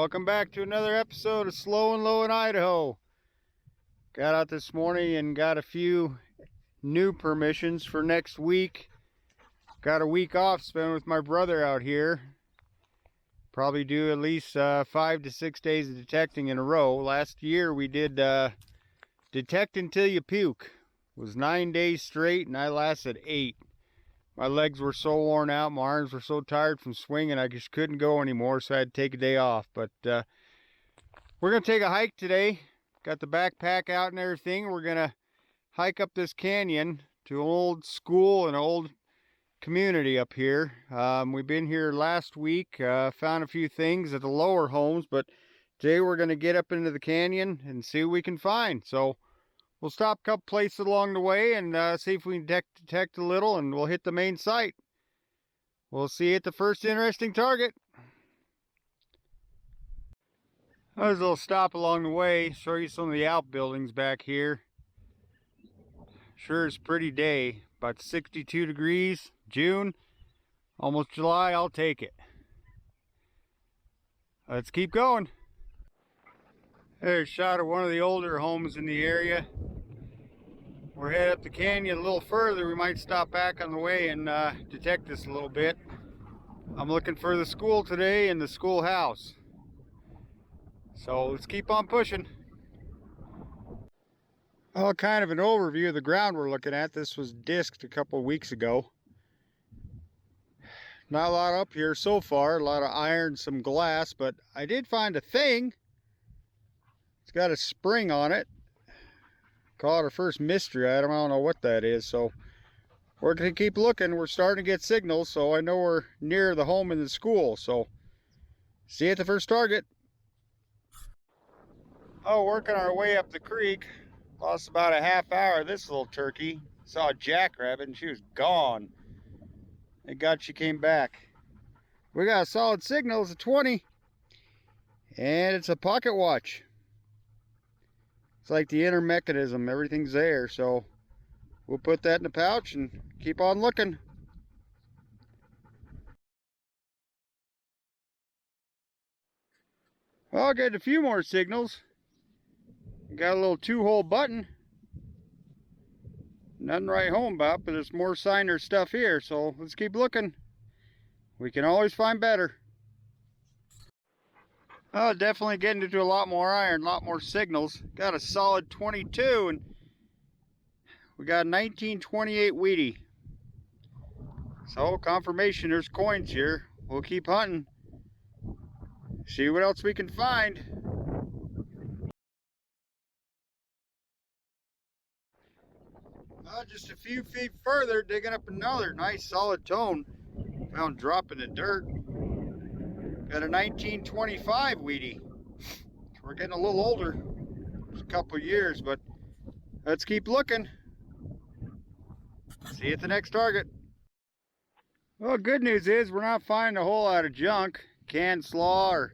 Welcome back to another episode of Slow and Low in Idaho. Got out this morning and got a few new permissions for next week. Got a week off spent with my brother out here. Probably do at least 5 to 6 days of detecting in a row. Last year we did detect until you puke. It was 9 days straight and I lasted 8. My legs were so worn out, my arms were so tired from swinging, I just couldn't go anymore, so I had to take a day off. But we're going to take a hike today. Got the backpack out and everything. We're going to hike up this canyon to an old school and old community up here. We've been here last week, found a few things at the lower homes, but today we're going to get up into the canyon and see what we can find. So we'll stop a couple places along the way and see if we can detect a little, and we'll hit the main site. We'll see you at the first interesting target. There's a little stop along the way, show you some of the outbuildings back here. Sure is a pretty day, about 62 degrees, June, almost July, I'll take it. Let's keep going. There's a shot of one of the older homes in the area. We're headed up the canyon a little further. We might stop back on the way and detect this a little bit. I'm looking for the school today and the schoolhouse. So let's keep on pushing. Well, kind of an overview of the ground we're looking at. This was disked a couple weeks ago. Not a lot up here so far. A lot of iron, some glass, but I did find a thing. It's got a spring on it. Call it our first mystery item. I don't know what that is, so we're going to keep looking. We're starting to get signals, so I know we're near the home and the school. So see you at the first target. Oh, working our way up the creek. Lost about a half hour of this little turkey. Saw a jackrabbit and she was gone. Thank God she came back. We got a solid signal. It's a 20. And it's a pocket watch. It's like the inner mechanism, everything's there, so we'll put that in the pouch and keep on looking. Well, I'll get a few more signals. Got a little 2-hole button. Nothing to write home about, but there's more signer stuff here, so let's keep looking. We can always find better. Oh, definitely getting into a lot more iron, a lot more signals. Got a solid 22, and we got a 1928 Wheatie. So, confirmation there's coins here. We'll keep hunting. See what else we can find. Just a few feet further, digging up another nice solid tone. Found drop in the dirt. Got a 1925 Wheatie. We're getting a little older. It's a couple years, but let's keep looking. See you at the next target. Well, good news is we're not finding a whole lot of junk. Canned slaw or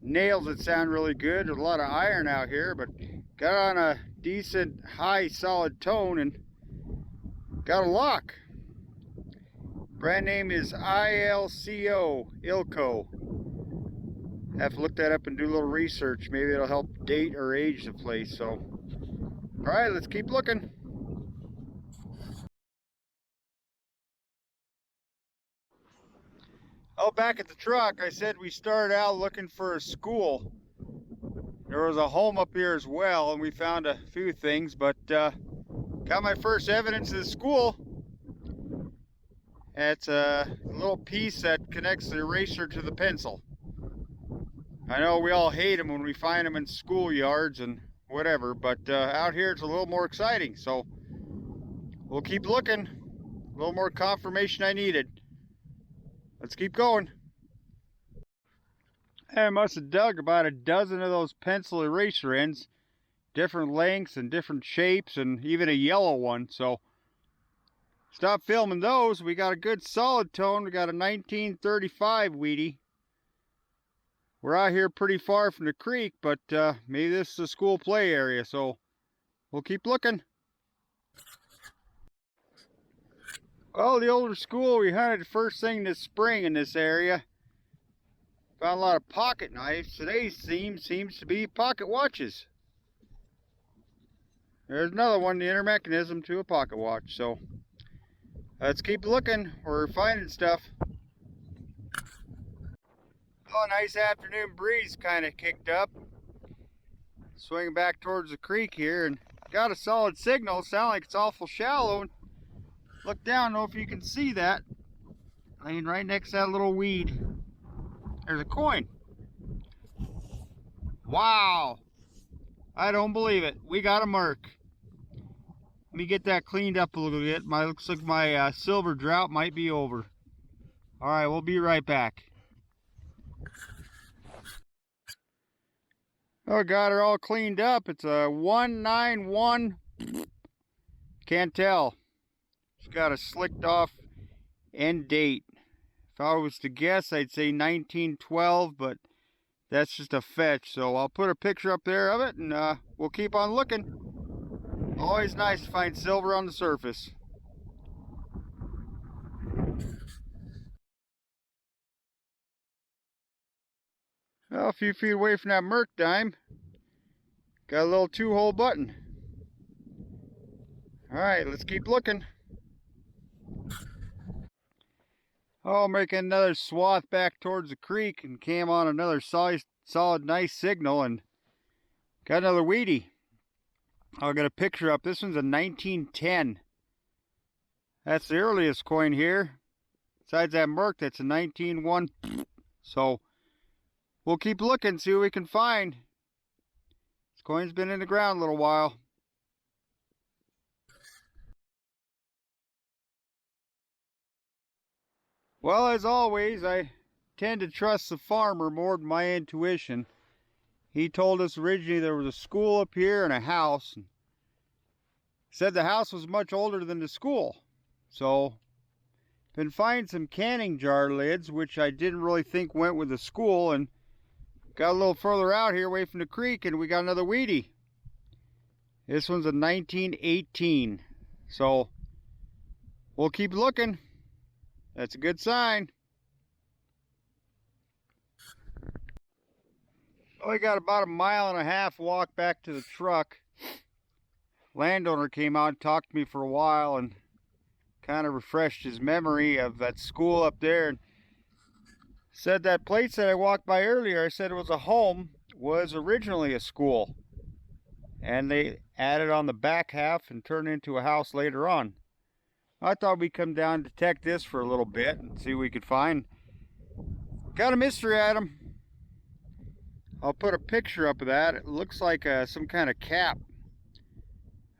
nails that sound really good. There's a lot of iron out here, but got on a decent high solid tone and got a lock. Brand name is Ilco. Have to look that up and do a little research. Maybe it'll help date or age the place. So, all right, let's keep looking. Oh, back at the truck, I said we started out looking for a school. There was a home up here as well, and we found a few things, but got my first evidence of the school. It's a little piece that connects the eraser to the pencil. I know we all hate them when we find them in schoolyards and whatever, but out here it's a little more exciting, so we'll keep looking. A little more confirmation I needed. Let's keep going. I must have dug about a dozen of those pencil eraser ends, different lengths and different shapes, and even a yellow one, so stop filming those. We got a good solid tone. We got a 1935 Wheatie. We're out here pretty far from the creek, but maybe this is a school play area, so we'll keep looking. Well, the older school we hunted first thing this spring in this area. Found a lot of pocket knives. Today's theme seems to be pocket watches. There's another one, the inner mechanism to a pocket watch. So let's keep looking. We're finding stuff. Oh, nice afternoon breeze kind of kicked up. Swinging back towards the creek here and got a solid signal. Sound like it's awful shallow. Look down, know if you can see that. Laying right next to that little weed. There's a coin. Wow. I don't believe it. We got a mark. Let me get that cleaned up a little bit. Looks like my silver drought might be over. Alright, we'll be right back. Oh, got her all cleaned up. It's a 191. Can't tell. It's got a slicked off end date. If I was to guess, I'd say 1912, but that's just a fetch. So I'll put a picture up there of it, and we'll keep on looking. Always nice to find silver on the surface. Well, a few feet away from that Merc dime, got a little 2-hole button. Alright, let's keep looking. Oh, making another swath back towards the creek and came on another solid nice signal and got another weedy. I'll get a picture up. This one's a 1910. That's the earliest coin here. Besides that Merc, that's a 1901. So we'll keep looking, see what we can find. This coin's been in the ground a little while. Well, as always, I tend to trust the farmer more than my intuition. He told us originally there was a school up here and a house. And said the house was much older than the school. So, been finding some canning jar lids, which I didn't really think went with the school. And got a little further out here away from the creek and we got another weedy. This one's a 1918. So, we'll keep looking. That's a good sign. Oh, we got about a 1.5 mile walk back to the truck. Landowner came out and talked to me for a while and kind of refreshed his memory of that school up there. And said that place that I walked by earlier, I said it was a home, was originally a school. And they added on the back half and turned it into a house later on. I thought we'd come down and detect this for a little bit and see what we could find. Got a mystery item. I'll put a picture up of that. It looks like some kind of cap.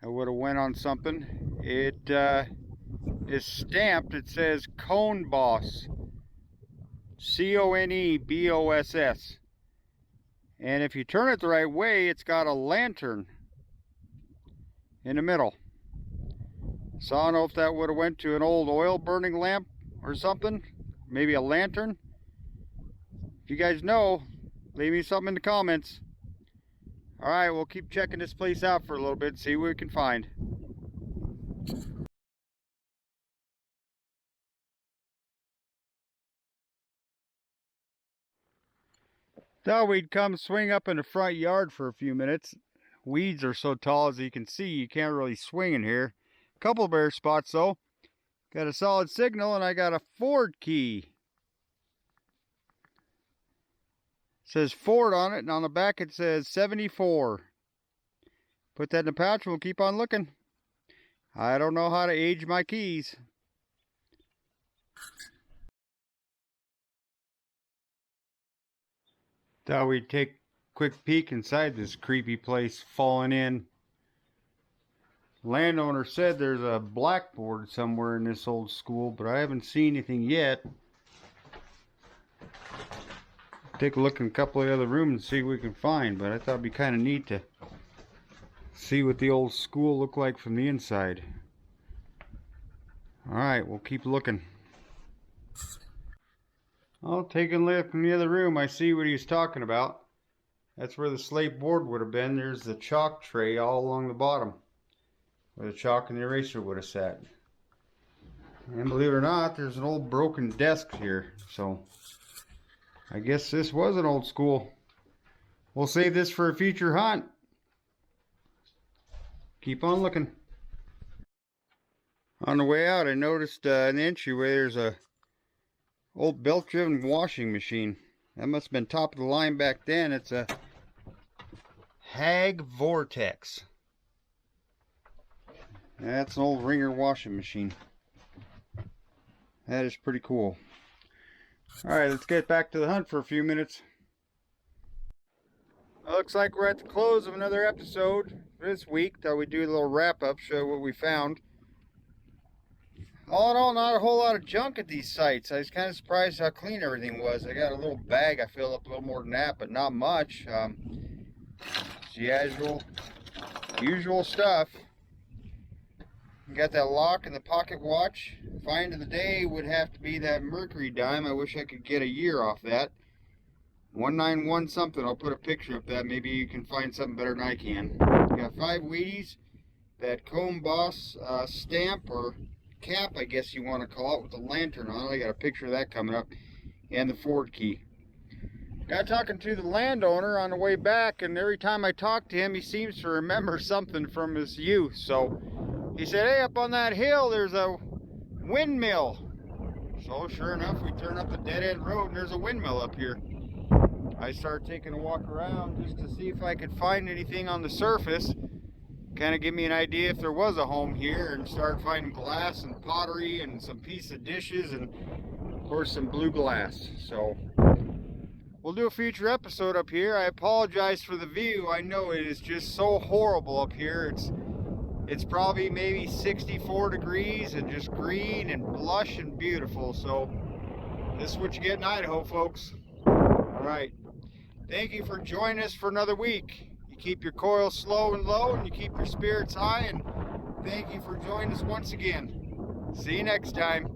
I would have went on something. It is stamped. It says Cone Boss. C-O-N-E-B-O-S-S. And if you turn it the right way, it's got a lantern in the middle. So I don't know if that would have went to an old oil burning lamp or something. Maybe a lantern. If you guys know, leave me something in the comments. Alright, we'll keep checking this place out for a little bit, see what we can find. Thought we'd come swing up in the front yard for a few minutes. Weeds are so tall, as you can see, you can't really swing in here. Couple bare spots though. Got a solid signal and I got a Ford key. It says Ford on it and on the back it says 74. Put that in the pouch and we'll keep on looking. I don't know how to age my keys. Thought we'd take a quick peek inside this creepy place, falling in. Landowner said there's a blackboard somewhere in this old school, but I haven't seen anything yet. Take a look in a couple of the other rooms and see what we can find, but I thought it'd be kind of neat to see what the old school looked like from the inside. Alright, we'll keep looking. I'll take a look in the other room. I see what he's talking about. That's where the slate board would have been. There's the chalk tray all along the bottom, where the chalk and the eraser would have sat. And believe it or not, there's an old broken desk here. So I guess this was an old school. We'll save this for a future hunt. Keep on looking. On the way out, I noticed in the entryway there's a old belt-driven washing machine. That must have been top of the line back then. It's a Hag Vortex. That's an old Ringer washing machine. That is pretty cool. Alright, let's get back to the hunt for a few minutes. Well, looks like we're at the close of another episode this week. Thought we'd do a little wrap-up, show what we found. All in all, not a whole lot of junk at these sites. I was kind of surprised how clean everything was. I got a little bag I filled up a little more than that, but not much. It's the usual stuff. Got that lock and the pocket watch. Find of the day would have to be that Mercury dime. I wish I could get a year off that. 191 something. I'll put a picture of that. Maybe you can find something better than I can. Got 5 Wheaties. That Comb Boss stamp or cap, I guess you want to call it, with the lantern on it. I got a picture of that coming up. And the Ford key. Got talking to the landowner on the way back, and every time I talk to him, he seems to remember something from his youth. So he said, hey, up on that hill, there's a windmill. So sure enough, we turn up the dead-end road, and there's a windmill up here. I started taking a walk around just to see if I could find anything on the surface. Kind of give me an idea if there was a home here, and started finding glass and pottery and some piece of dishes and of course some blue glass. So we'll do a future episode up here. I apologize for the view. I know it is just so horrible up here. It's probably maybe 64 degrees and just green and lush and beautiful. So this is what you get in Idaho, folks. All right. Thank you for joining us for another week. You keep your coils slow and low, and you keep your spirits high, and thank you for joining us once again. See you next time.